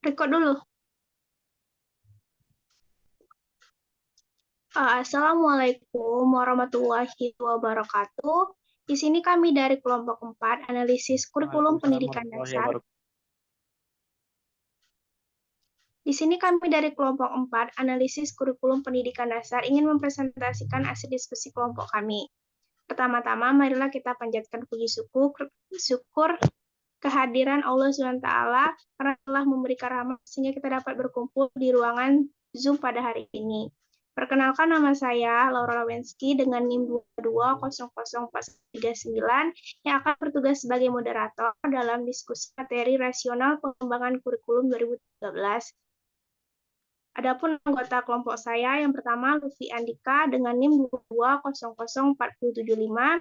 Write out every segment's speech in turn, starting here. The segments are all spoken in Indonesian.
Rekod dulu. Assalamualaikum warahmatullahi wabarakatuh. Di sini kami dari kelompok 4 analisis kurikulum Waalaikumsalam pendidikan warahmatullahi dasar. wabarakatuh. Di sini kami dari kelompok 4 analisis kurikulum pendidikan dasar ingin mempresentasikan hasil diskusi kelompok kami. Pertama-tama, marilah kita panjatkan puji syukur kehadiran Allah SWT karena telah memberikan rahmat sehingga kita dapat berkumpul di ruangan Zoom pada hari ini. Perkenalkan, nama saya Laura Lawensky dengan NIM 2200439 yang akan bertugas sebagai moderator dalam diskusi materi rasional pengembangan kurikulum 2013. Adapun anggota kelompok saya yang pertama Lutfi Andika dengan NIM 2200475,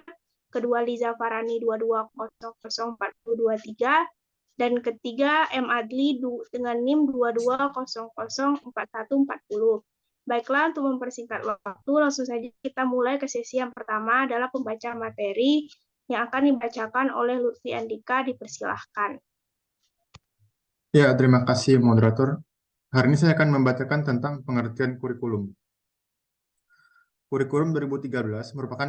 kedua Liza Farani 2200423, dan ketiga M. Adli dengan NIM 220044140. Baiklah, untuk mempersingkat waktu, langsung saja kita mulai ke sesi yang pertama adalah pembacaan materi yang akan dibacakan oleh Lutfi Andika. Dipersilahkan. Ya, terima kasih moderator. Hari ini saya akan membacakan tentang pengertian kurikulum. Kurikulum 2013 merupakan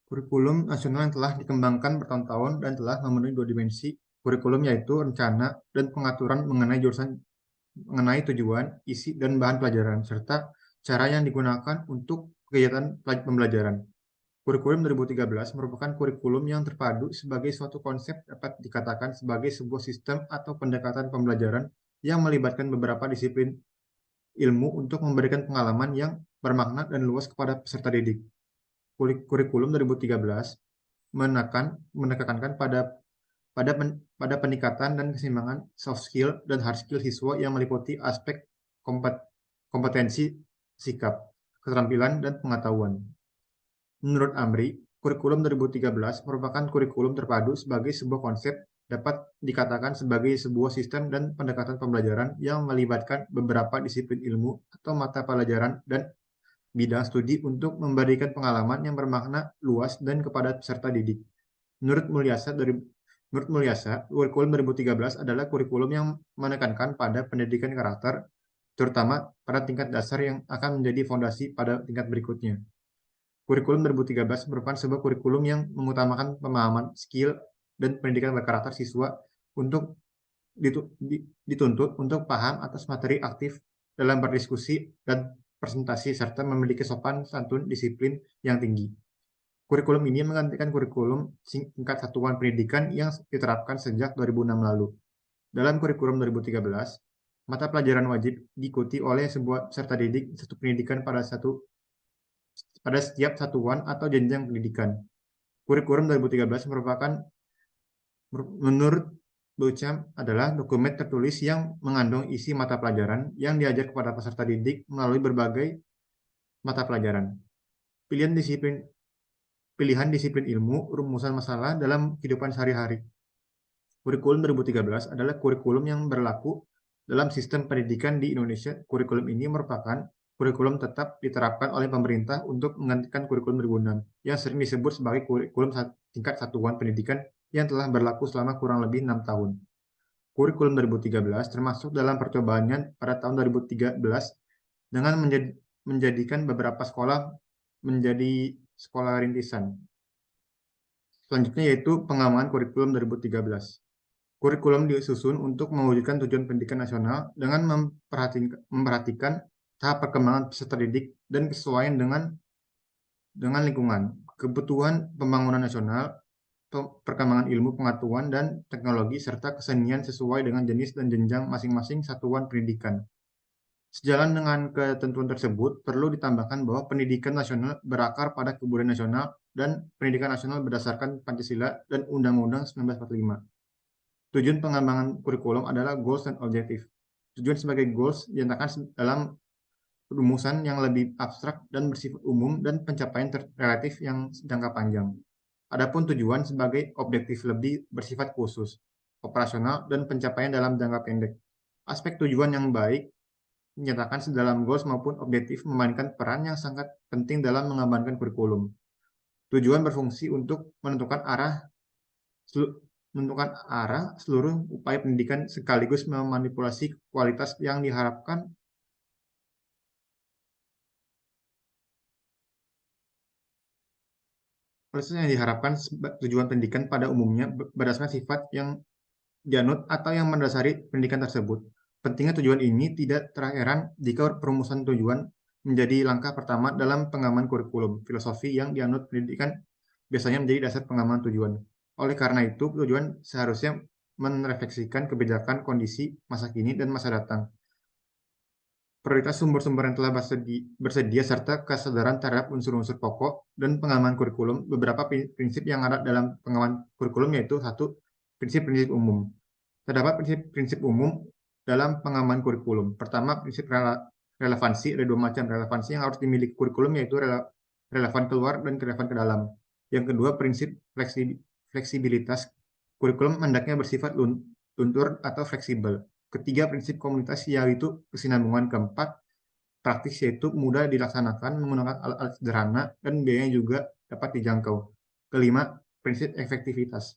kurikulum nasional yang telah dikembangkan bertahun-tahun dan telah memenuhi dua dimensi kurikulum, yaitu rencana dan pengaturan mengenai tujuan, isi, dan bahan pelajaran, serta cara yang digunakan untuk kegiatan pembelajaran. Kurikulum 2013 merupakan kurikulum yang terpadu sebagai suatu konsep dapat dikatakan sebagai sebuah sistem atau pendekatan pembelajaran yang melibatkan beberapa disiplin ilmu untuk memberikan pengalaman yang bermakna dan luas kepada peserta didik. Kurikulum 2013 menekankan pada peningkatan dan keseimbangan soft skill dan hard skill siswa yang meliputi aspek kompetensi, sikap, keterampilan, dan pengetahuan. Menurut Amri, kurikulum 2013 merupakan kurikulum terpadu sebagai sebuah konsep dapat dikatakan sebagai sebuah sistem dan pendekatan pembelajaran yang melibatkan beberapa disiplin ilmu atau mata pelajaran dan bidang studi untuk memberikan pengalaman yang bermakna luas dan kepada peserta didik. Menurut Mulyasa, kurikulum 2013 adalah kurikulum yang menekankan pada pendidikan karakter, terutama pada tingkat dasar yang akan menjadi fondasi pada tingkat berikutnya. Kurikulum 2013 merupakan sebuah kurikulum yang mengutamakan pemahaman, skill, dan pendidikan berkarakter siswa untuk dituntut untuk paham atas materi aktif dalam berdiskusi dan presentasi, serta memiliki sopan santun disiplin yang tinggi. Kurikulum ini menggantikan kurikulum tingkat satuan pendidikan yang diterapkan sejak 2006 lalu. Dalam kurikulum 2013, mata pelajaran wajib diikuti oleh sebuah peserta didik satu pendidikan pada setiap satuan atau jenjang pendidikan. Kurikulum 2013 menurut Bocam adalah dokumen tertulis yang mengandung isi mata pelajaran yang diajar kepada peserta didik melalui berbagai mata pelajaran. Pilihan disiplin ilmu, rumusan masalah dalam kehidupan sehari-hari. Kurikulum 2013 adalah kurikulum yang berlaku dalam sistem pendidikan di Indonesia. Kurikulum ini merupakan kurikulum tetap diterapkan oleh pemerintah untuk menggantikan kurikulum 2006 yang sering disebut sebagai kurikulum tingkat satuan pendidikan yang telah berlaku selama kurang lebih 6 tahun. Kurikulum 2013 termasuk dalam percobaannya pada tahun 2013 dengan menjadikan beberapa sekolah menjadi sekolah rintisan. Selanjutnya yaitu pengembangan kurikulum 2013. Kurikulum disusun untuk mewujudkan tujuan pendidikan nasional dengan memperhatikan tahap perkembangan peserta didik dan kesesuaian dengan lingkungan, kebutuhan pembangunan nasional, perkembangan ilmu pengetahuan dan teknologi, serta kesenian sesuai dengan jenis dan jenjang masing-masing satuan pendidikan. Sejalan dengan ketentuan tersebut, perlu ditambahkan bahwa pendidikan nasional berakar pada kebudayaan nasional dan pendidikan nasional berdasarkan Pancasila dan Undang-Undang 1945. Tujuan pengembangan kurikulum adalah goals dan objektif. Tujuan sebagai goals dinyatakan dalam rumusan yang lebih abstrak dan bersifat umum dan pencapaian relatif yang jangka panjang. Adapun tujuan sebagai objektif lebih bersifat khusus, operasional, dan pencapaian dalam jangka pendek. Aspek tujuan yang baik dinyatakan dalam goals maupun objektif memainkan peran yang sangat penting dalam mengembangkan kurikulum. Tujuan berfungsi untuk menentukan arah menentukan arah seluruh upaya pendidikan sekaligus memanipulasi kualitas yang diharapkan tujuan pendidikan pada umumnya berdasarkan sifat yang dianut atau yang mendasari pendidikan tersebut. Pentingnya tujuan ini tidak terheran jika perumusan tujuan menjadi langkah pertama dalam pengaman kurikulum. Filosofi yang dianut pendidikan biasanya menjadi dasar pengaman tujuan. Oleh karena itu, tujuan seharusnya merefleksikan kebijakan, kondisi, masa kini, dan masa datang. Prioritas sumber-sumber yang telah bersedia serta kesadaran terhadap unsur-unsur pokok dan pengaman kurikulum. Beberapa prinsip yang ada dalam pengaman kurikulum yaitu satu, prinsip-prinsip umum. Terdapat prinsip-prinsip umum dalam pengaman kurikulum. Pertama, prinsip relevansi. Ada dua macam relevansi yang harus dimiliki kurikulum, yaitu relevan keluar dan relevan ke dalam. Yang kedua, prinsip fleksibilitas. Kurikulum hendaknya bersifat luntur atau fleksibel. Ketiga, prinsip komunitas, yaitu kesinambungan. Keempat, praktis, yaitu mudah dilaksanakan menggunakan alat-alat sederhana dan biayanya juga dapat dijangkau. Kelima, prinsip efektivitas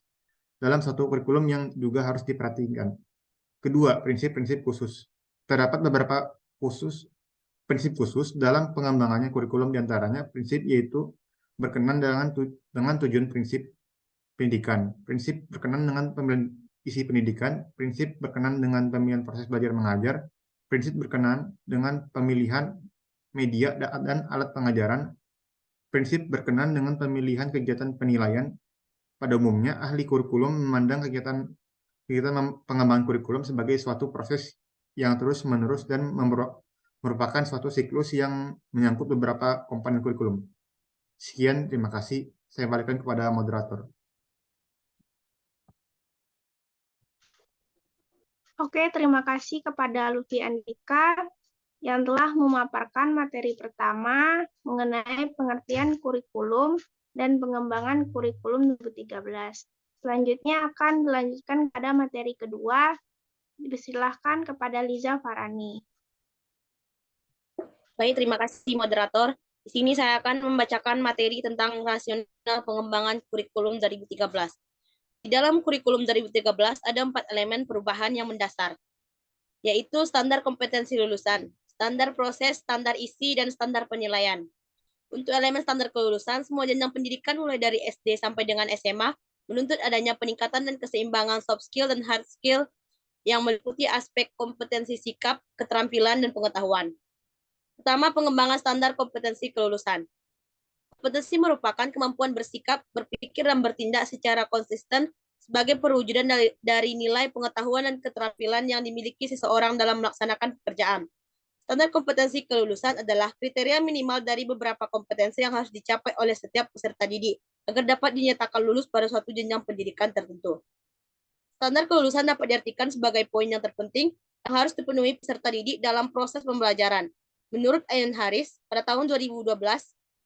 dalam satu kurikulum yang juga harus diperhatikan. Kedua, prinsip-prinsip khusus. Terdapat beberapa prinsip khusus dalam pengembangannya kurikulum, diantaranya prinsip yaitu berkenan dengan tujuan prinsip pendidikan, prinsip berkenan dengan pemilihan isi pendidikan, prinsip berkenan dengan pemilihan proses belajar mengajar, prinsip berkenan dengan pemilihan media dan alat pengajaran, prinsip berkenan dengan pemilihan kegiatan penilaian. Pada umumnya, ahli kurikulum memandang kegiatan pengembangan kurikulum sebagai suatu proses yang terus-menerus dan merupakan suatu siklus yang menyangkut beberapa komponen kurikulum. Sekian, terima kasih. Saya balikkan kepada moderator. Oke, terima kasih kepada Lutfi Andika yang telah memaparkan materi pertama mengenai pengertian kurikulum dan pengembangan kurikulum 2013. Selanjutnya akan dilanjutkan pada materi kedua. Dipersilahkan kepada Liza Farani. Baik, terima kasih moderator. Di sini saya akan membacakan materi tentang rasional pengembangan kurikulum 2013. Di dalam kurikulum 2013 ada 4 elemen perubahan yang mendasar, yaitu standar kompetensi lulusan, standar proses, standar isi, dan standar penilaian. Untuk elemen standar kelulusan, semua jenjang pendidikan mulai dari SD sampai dengan SMA menuntut adanya peningkatan dan keseimbangan soft skill dan hard skill yang meliputi aspek kompetensi sikap, keterampilan, dan pengetahuan. Pertama, pengembangan standar kompetensi kelulusan. Kompetensi merupakan kemampuan bersikap, berpikir, dan bertindak secara konsisten sebagai perwujudan dari nilai pengetahuan dan keterampilan yang dimiliki seseorang dalam melaksanakan pekerjaan. Standar kompetensi kelulusan adalah kriteria minimal dari beberapa kompetensi yang harus dicapai oleh setiap peserta didik agar dapat dinyatakan lulus pada suatu jenjang pendidikan tertentu. Standar kelulusan dapat diartikan sebagai poin yang terpenting yang harus dipenuhi peserta didik dalam proses pembelajaran. Menurut Ayan Haris, pada tahun 2012,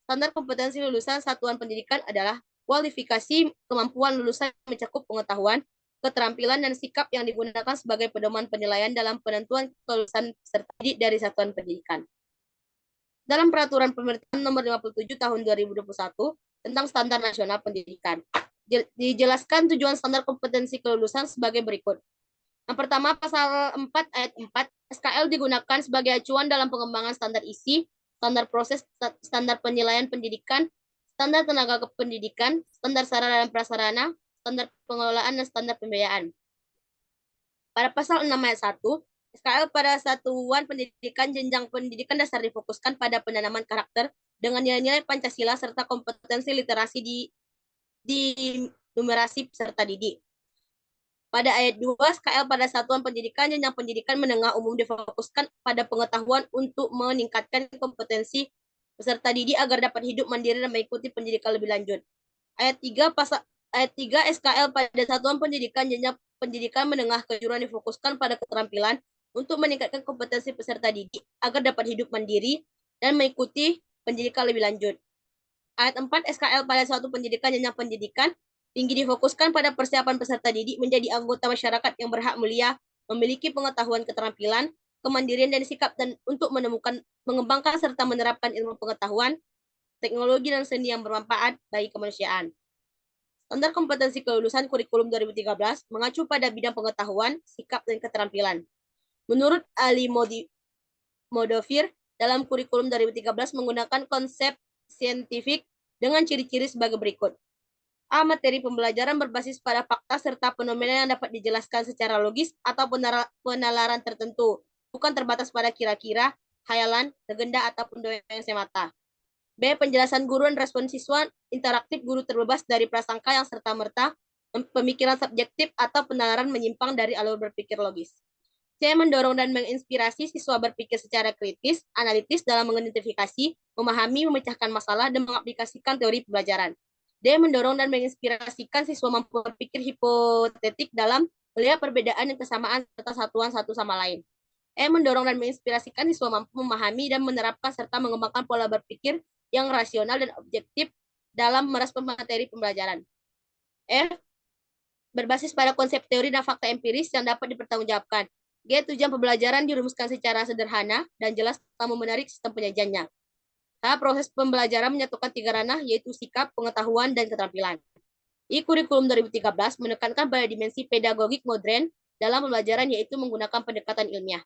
standar kompetensi lulusan satuan pendidikan adalah kualifikasi kemampuan lulusan yang mencakup pengetahuan, keterampilan, dan sikap yang digunakan sebagai pedoman penilaian dalam penentuan kelulusan peserta didik dari satuan pendidikan. Dalam Peraturan Pemerintahan Nomor 57 Tahun 2021 tentang Standar Nasional Pendidikan, dijelaskan tujuan standar kompetensi kelulusan sebagai berikut. Yang pertama, pasal 4 ayat 4, SKL digunakan sebagai acuan dalam pengembangan standar isi, standar proses, standar penilaian pendidikan, standar tenaga kependidikan, standar sarana dan prasarana, standar pengelolaan, dan standar pembiayaan. Pada pasal 6 ayat 1, SKL pada satuan pendidikan jenjang pendidikan dasar difokuskan pada penanaman karakter dengan nilai-nilai Pancasila serta kompetensi literasi di numerasi peserta didik. Pada ayat 2, SKL pada satuan pendidikan jenjang pendidikan menengah umum difokuskan pada pengetahuan untuk meningkatkan kompetensi peserta didik agar dapat hidup mandiri dan mengikuti pendidikan lebih lanjut. Ayat 3 SKL pada satuan pendidikan jenjang pendidikan menengah kejuruan difokuskan pada keterampilan untuk meningkatkan kompetensi peserta didik agar dapat hidup mandiri dan mengikuti pendidikan lebih lanjut. Ayat 4 SKL pada suatu pendidikan jenjang pendidikan tinggi difokuskan pada persiapan peserta didik menjadi anggota masyarakat yang berhak mulia, memiliki pengetahuan keterampilan, kemandirian dan sikap dan untuk mengembangkan serta menerapkan ilmu pengetahuan, teknologi dan seni yang bermanfaat bagi kemanusiaan. Standar kompetensi kelulusan kurikulum 2013 mengacu pada bidang pengetahuan, sikap, dan keterampilan. Menurut Ali Modofir, dalam kurikulum 2013 menggunakan konsep saintifik dengan ciri-ciri sebagai berikut. A. Materi pembelajaran berbasis pada fakta serta fenomena yang dapat dijelaskan secara logis atau penalaran tertentu, bukan terbatas pada kira-kira, khayalan, legenda, ataupun dongeng semata. B. Penjelasan guru dan respon siswa interaktif, guru terbebas dari prasangka yang serta-merta, pemikiran subjektif, atau penalaran menyimpang dari alur berpikir logis. C. Mendorong dan menginspirasi siswa berpikir secara kritis, analitis dalam mengidentifikasi, memahami, memecahkan masalah, dan mengaplikasikan teori pembelajaran. D. Mendorong dan menginspirasikan siswa mampu berpikir hipotetik dalam melihat perbedaan dan kesamaan serta satuan satu sama lain. E. Mendorong dan menginspirasikan siswa mampu memahami dan menerapkan serta mengembangkan pola berpikir yang rasional dan objektif dalam merespon materi pembelajaran. F. Berbasis pada konsep teori dan fakta empiris yang dapat dipertanggungjawabkan. G. Tujuan pembelajaran dirumuskan secara sederhana dan jelas namun menarik sistem penyajiannya. H. Proses pembelajaran menyatukan 3 ranah, yaitu sikap, pengetahuan, dan keterampilan. I. Kurikulum 2013 menekankan pada dimensi pedagogik modern dalam pembelajaran, yaitu menggunakan pendekatan ilmiah.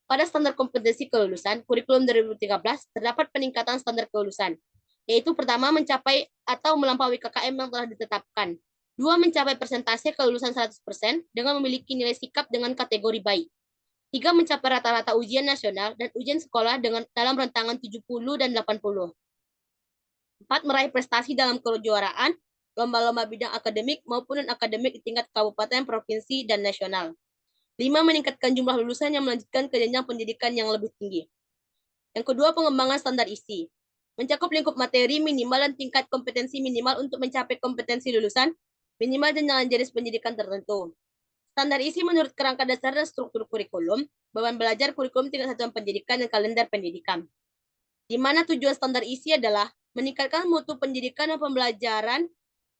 Pada standar kompetensi kelulusan, kurikulum 2013 terdapat peningkatan standar kelulusan, yaitu pertama, mencapai atau melampaui KKM yang telah ditetapkan. 2. Mencapai persentase kelulusan 100% dengan memiliki nilai sikap dengan kategori baik. 3. Mencapai rata-rata ujian nasional dan ujian sekolah dalam rentangan 70 dan 80. 4. Meraih prestasi dalam kejuaraan, lomba-lomba bidang akademik maupun non-akademik di tingkat kabupaten, provinsi, dan nasional. 5. Meningkatkan jumlah lulusan yang melanjutkan ke jenjang pendidikan yang lebih tinggi. Yang kedua, pengembangan standar isi. Mencakup lingkup materi minimal dan tingkat kompetensi minimal untuk mencapai kompetensi lulusan minimal jenjang jenis pendidikan tertentu. Standar isi menurut kerangka dasar dan struktur kurikulum, beban belajar kurikulum tingkat satuan pendidikan dan kalender pendidikan. Di mana tujuan standar isi adalah meningkatkan mutu pendidikan dan pembelajaran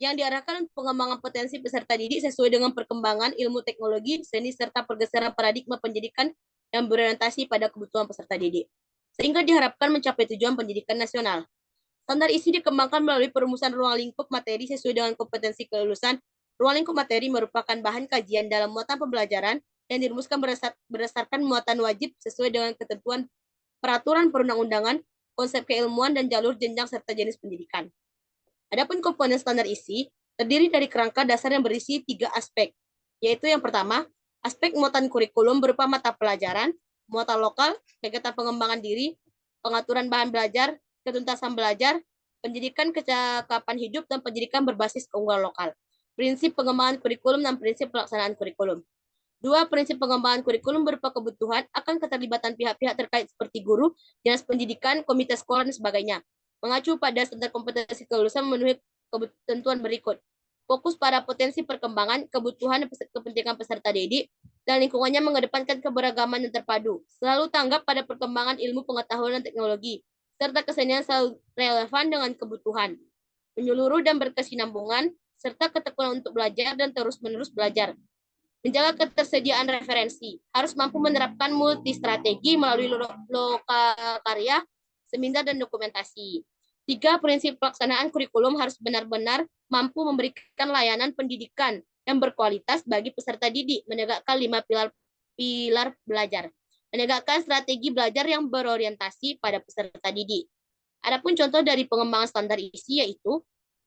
yang diarahkan untuk pengembangan potensi peserta didik sesuai dengan perkembangan ilmu teknologi, seni, serta pergeseran paradigma pendidikan yang berorientasi pada kebutuhan peserta didik, sehingga diharapkan mencapai tujuan pendidikan nasional. Standar isi dikembangkan melalui perumusan ruang lingkup materi sesuai dengan kompetensi kelulusan. Ruang lingkup materi merupakan bahan kajian dalam muatan pembelajaran yang dirumuskan berdasarkan muatan wajib sesuai dengan ketentuan peraturan perundang-undangan, konsep keilmuan, dan jalur jenjang serta jenis pendidikan. Adapun komponen standar isi terdiri dari kerangka dasar yang berisi 3 aspek, yaitu yang pertama, aspek muatan kurikulum berupa mata pelajaran, muatan lokal, kegiatan pengembangan diri, pengaturan bahan belajar, ketuntasan belajar, pendidikan kecakapan hidup, dan pendidikan berbasis keunggulan lokal. Prinsip pengembangan kurikulum dan prinsip pelaksanaan kurikulum. 2. Prinsip pengembangan kurikulum berupa kebutuhan akan keterlibatan pihak-pihak terkait seperti guru, dinas pendidikan, komite sekolah, dan sebagainya. Mengacu pada standar kompetensi kelulusan memenuhi ketentuan berikut. Fokus pada potensi perkembangan, kebutuhan, dan kepentingan peserta didik, dan lingkungannya mengedepankan keberagaman yang terpadu. Selalu tanggap pada perkembangan ilmu pengetahuan dan teknologi, serta kesenian selalu relevan dengan kebutuhan. Menyeluruh dan berkesinambungan, serta ketekunan untuk belajar dan terus-menerus belajar. Menjaga ketersediaan referensi, harus mampu menerapkan multi-strategi melalui lokal karya, seminar, dan dokumentasi. 3. Prinsip pelaksanaan kurikulum harus benar-benar mampu memberikan layanan pendidikan yang berkualitas bagi peserta didik, menegakkan 5 pilar belajar, menegakkan strategi belajar yang berorientasi pada peserta didik. Adapun contoh dari pengembangan standar isi yaitu,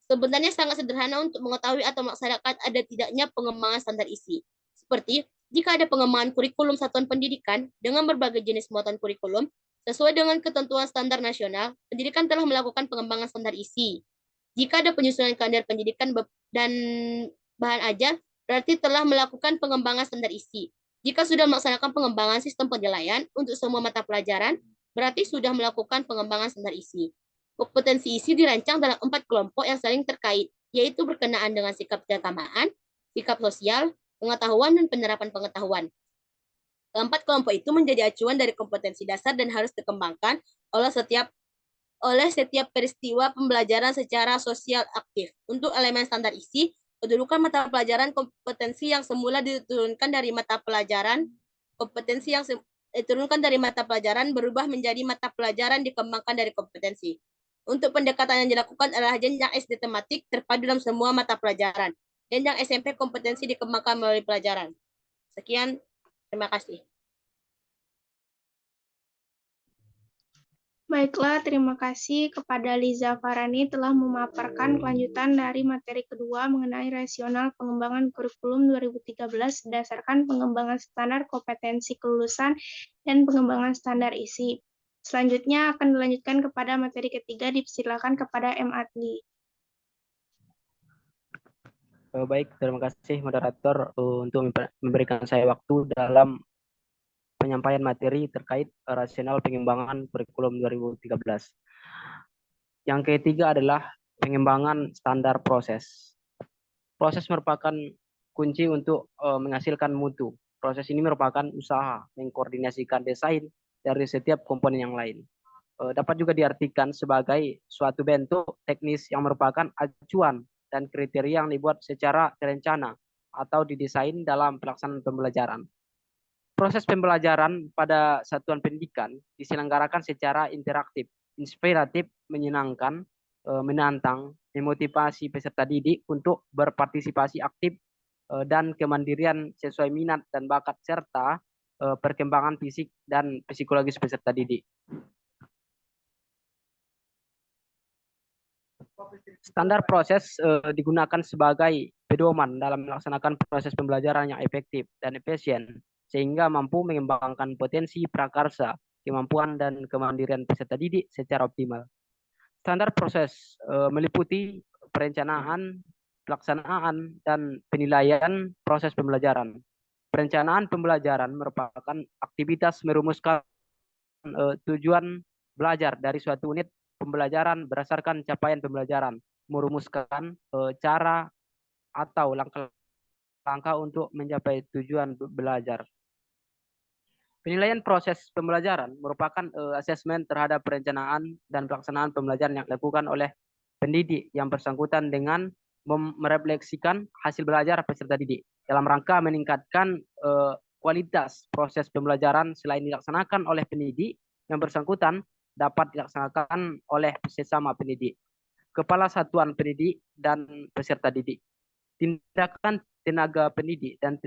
sebenarnya sangat sederhana untuk mengetahui atau melaksanakan ada tidaknya pengembangan standar isi. Seperti, jika ada pengembangan kurikulum satuan pendidikan dengan berbagai jenis muatan kurikulum, sesuai dengan ketentuan standar nasional, pendidikan telah melakukan pengembangan standar isi. Jika ada penyusunan kalender pendidikan dan bahan ajar, berarti telah melakukan pengembangan standar isi. Jika sudah melaksanakan pengembangan sistem penilaian untuk semua mata pelajaran, berarti sudah melakukan pengembangan standar isi. Kompetensi isi dirancang dalam 4 kelompok yang saling terkait, yaitu berkenaan dengan sikap keagamaan, sikap sosial, pengetahuan, dan penerapan pengetahuan. Keempat kelompok itu menjadi acuan dari kompetensi dasar dan harus dikembangkan oleh setiap peristiwa pembelajaran secara sosial aktif. Untuk elemen standar isi, kedudukan mata pelajaran kompetensi yang semula diturunkan dari mata pelajaran berubah menjadi mata pelajaran dikembangkan dari kompetensi. Untuk pendekatan yang dilakukan adalah jenjang SD tematik terpadu dalam semua mata pelajaran. Jenjang SMP kompetensi dikembangkan melalui pelajaran. Sekian, terima kasih. Baiklah, terima kasih kepada Liza Farani telah memaparkan kelanjutan dari materi kedua mengenai rasional pengembangan kurikulum 2013 berdasarkan pengembangan standar kompetensi kelulusan dan pengembangan standar isi. Selanjutnya akan dilanjutkan kepada materi ketiga, dipersilakan kepada M. Adli. Baik, terima kasih moderator untuk memberikan saya waktu dalam penyampaian materi terkait rasional pengembangan kurikulum 2013. Yang ketiga adalah pengembangan standar proses. Proses merupakan kunci untuk menghasilkan mutu. Proses ini merupakan usaha mengkoordinasikan desain dari setiap komponen yang lain. Dapat juga diartikan sebagai suatu bentuk teknis yang merupakan acuan dan kriteria yang dibuat secara terencana atau didesain dalam pelaksanaan pembelajaran. Proses pembelajaran pada satuan pendidikan diselenggarakan secara interaktif, inspiratif, menyenangkan, menantang, memotivasi peserta didik untuk berpartisipasi aktif dan kemandirian sesuai minat dan bakat serta perkembangan fisik dan psikologis peserta didik. Standar proses digunakan sebagai pedoman dalam melaksanakan proses pembelajaran yang efektif dan efisien, sehingga mampu mengembangkan potensi prakarsa, kemampuan, dan kemandirian peserta didik secara optimal. Standar proses meliputi perencanaan, pelaksanaan, dan penilaian proses pembelajaran. Perencanaan pembelajaran merupakan aktivitas merumuskan tujuan belajar dari suatu unit pembelajaran berdasarkan capaian pembelajaran, merumuskan cara atau langkah-langkah untuk mencapai tujuan belajar. Penilaian proses pembelajaran merupakan asesmen terhadap perencanaan dan pelaksanaan pembelajaran yang dilakukan oleh pendidik yang bersangkutan dengan merefleksikan hasil belajar peserta didik dalam rangka meningkatkan kualitas proses pembelajaran selain dilaksanakan oleh pendidik yang bersangkutan dapat dilaksanakan oleh sesama pendidik, kepala satuan pendidik, dan peserta didik. Tindakan tenaga pendidik dan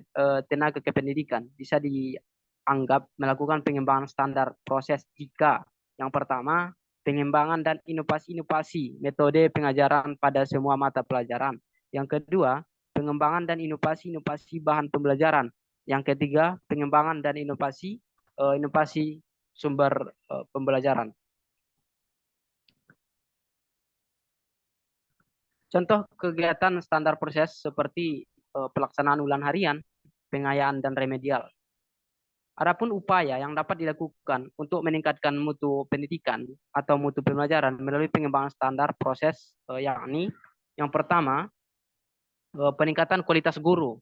tenaga kependidikan bisa dianggap melakukan pengembangan standar proses jika yang pertama, pengembangan dan inovasi-inovasi metode pengajaran pada semua mata pelajaran. Yang kedua, pengembangan dan inovasi-inovasi bahan pembelajaran. Yang ketiga, pengembangan dan inovasi sumber pembelajaran. Contoh kegiatan standar proses seperti pelaksanaan ulangan harian, pengayaan, dan remedial. Adapun upaya yang dapat dilakukan untuk meningkatkan mutu pendidikan atau mutu pembelajaran melalui pengembangan standar proses, yakni yang pertama, peningkatan kualitas guru.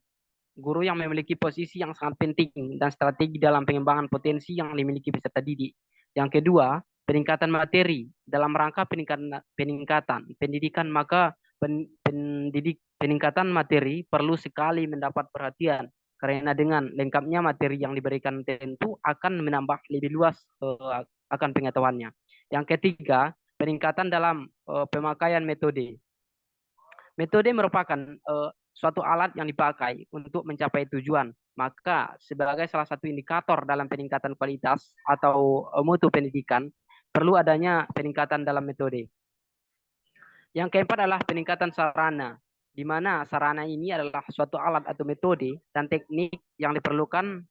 Guru yang memiliki posisi yang sangat penting dan strategi dalam pengembangan potensi yang dimiliki peserta didik. Yang kedua, peningkatan materi dalam rangka peningkatan pendidikan, maka peningkatan materi perlu sekali mendapat perhatian karena dengan lengkapnya materi yang diberikan tentu akan menambah lebih luas akan pengetahuannya. Yang ketiga, peningkatan dalam pemakaian metode. Metode merupakan suatu alat yang dipakai untuk mencapai tujuan. Maka sebagai salah satu indikator dalam peningkatan kualitas atau mutu pendidikan, perlu adanya peningkatan dalam metode. Yang keempat adalah peningkatan sarana, di mana sarana ini adalah suatu alat atau metode dan teknik yang dipergunakan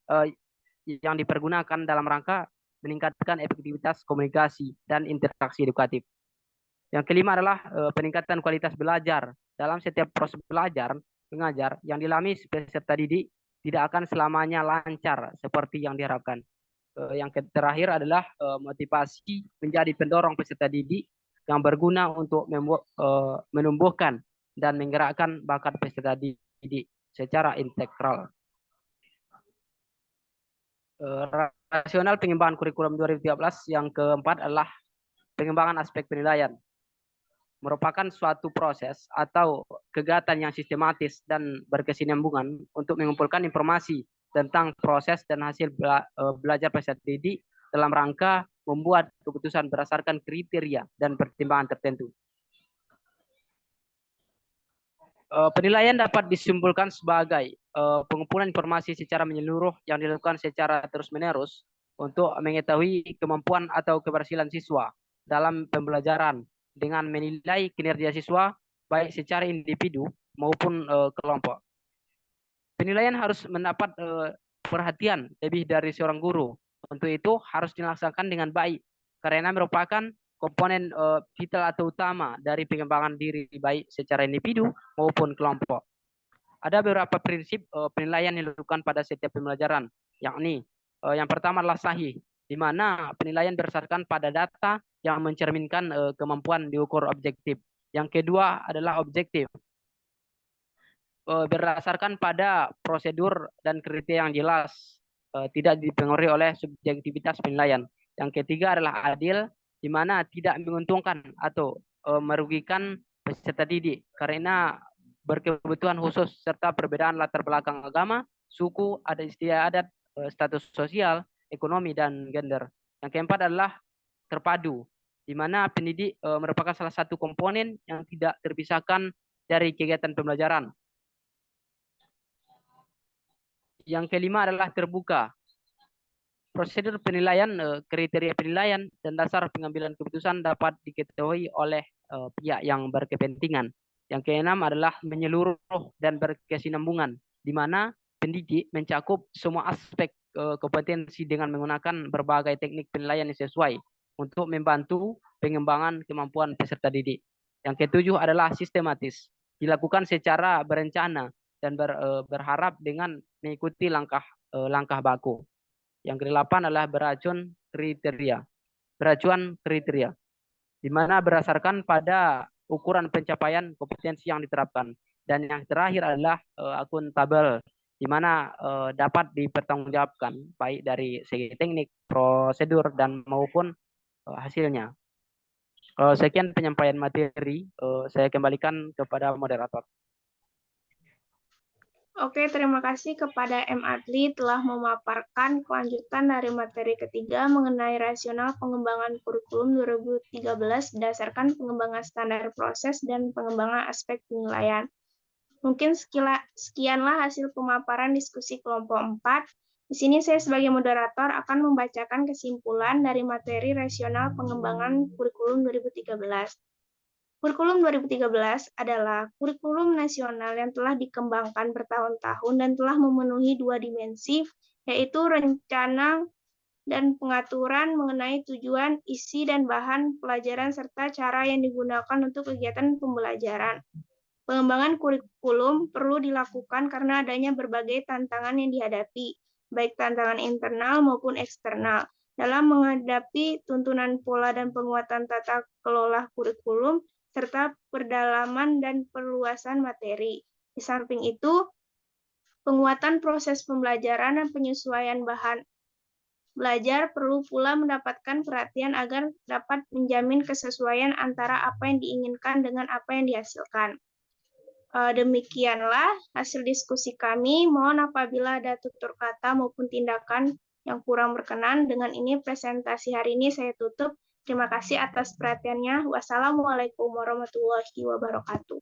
dalam rangka meningkatkan efektivitas komunikasi dan interaksi edukatif. Yang kelima adalah peningkatan kualitas belajar. Dalam setiap proses belajar mengajar yang dialami peserta didik tidak akan selamanya lancar seperti yang diharapkan. Yang terakhir adalah motivasi menjadi pendorong peserta didik yang berguna untuk menumbuhkan dan menggerakkan bakat peserta didik secara integral. Rasional pengembangan kurikulum 2013 yang keempat adalah pengembangan aspek penilaian. Merupakan suatu proses atau kegiatan yang sistematis dan berkesinambungan untuk mengumpulkan informasi tentang proses dan hasil belajar peserta didik dalam rangka membuat keputusan berdasarkan kriteria dan pertimbangan tertentu. Penilaian dapat disimpulkan sebagai pengumpulan informasi secara menyeluruh yang dilakukan secara terus-menerus untuk mengetahui kemampuan atau keberhasilan siswa dalam pembelajaran dengan menilai kinerja siswa baik secara individu maupun kelompok. Penilaian harus mendapat perhatian lebih dari seorang guru. Untuk itu harus dilaksanakan dengan baik karena merupakan komponen vital atau utama dari pengembangan diri baik secara individu maupun kelompok. Ada beberapa prinsip penilaian yang dilakukan pada setiap pembelajaran, yakni yang pertama adalah sahih, di mana penilaian berdasarkan pada data yang mencerminkan kemampuan diukur objektif. Yang kedua adalah objektif, berdasarkan pada prosedur dan kriteria yang jelas, tidak dipengaruhi oleh subjektivitas penilaian. Yang ketiga adalah adil, di mana tidak menguntungkan atau merugikan peserta didik karena berkebutuhan khusus serta perbedaan latar belakang agama, suku, adat istiadat, status sosial, ekonomi, dan gender. Yang keempat adalah terpadu, di mana pendidik merupakan salah satu komponen yang tidak terpisahkan dari kegiatan pembelajaran. Yang kelima adalah terbuka. Prosedur penilaian, kriteria penilaian, dan dasar pengambilan keputusan dapat diketahui oleh pihak yang berkepentingan. Yang keenam adalah menyeluruh dan berkesinambungan, di mana pendidik mencakup semua aspek kompetensi dengan menggunakan berbagai teknik penilaian yang sesuai untuk membantu pengembangan kemampuan peserta didik. Yang ketujuh adalah sistematis, dilakukan secara berencana dan berharap dengan mengikuti langkah baku. Yang kedelapan adalah beracuan kriteria, di mana berdasarkan pada ukuran pencapaian kompetensi yang diterapkan. Dan yang terakhir adalah akuntabel, di mana dapat dipertanggungjawabkan baik dari segi teknik, prosedur, dan maupun hasilnya. Sekian penyampaian materi, saya kembalikan kepada moderator. Oke, terima kasih kepada M. Adli telah memaparkan kelanjutan dari materi ketiga mengenai rasional pengembangan kurikulum 2013 berdasarkan pengembangan standar proses dan pengembangan aspek penilaian. Mungkin sekianlah hasil pemaparan diskusi kelompok 4. Di sini saya sebagai moderator akan membacakan kesimpulan dari materi rasional pengembangan kurikulum 2013. Kurikulum 2013 adalah kurikulum nasional yang telah dikembangkan bertahun-tahun dan telah memenuhi dua dimensi, yaitu rencana dan pengaturan mengenai tujuan, isi, dan bahan pelajaran serta cara yang digunakan untuk kegiatan pembelajaran. Pengembangan kurikulum perlu dilakukan karena adanya berbagai tantangan yang dihadapi, baik tantangan internal maupun eksternal, dalam menghadapi tuntunan pola dan penguatan tata kelola kurikulum, serta perdalaman dan perluasan materi. Di samping itu, penguatan proses pembelajaran dan penyesuaian bahan belajar perlu pula mendapatkan perhatian agar dapat menjamin kesesuaian antara apa yang diinginkan dengan apa yang dihasilkan. Demikianlah hasil diskusi kami. Mohon apabila ada tutur kata maupun tindakan yang kurang berkenan. Dengan ini presentasi hari ini saya tutup. Terima kasih atas perhatiannya. Wassalamualaikum warahmatullahi wabarakatuh.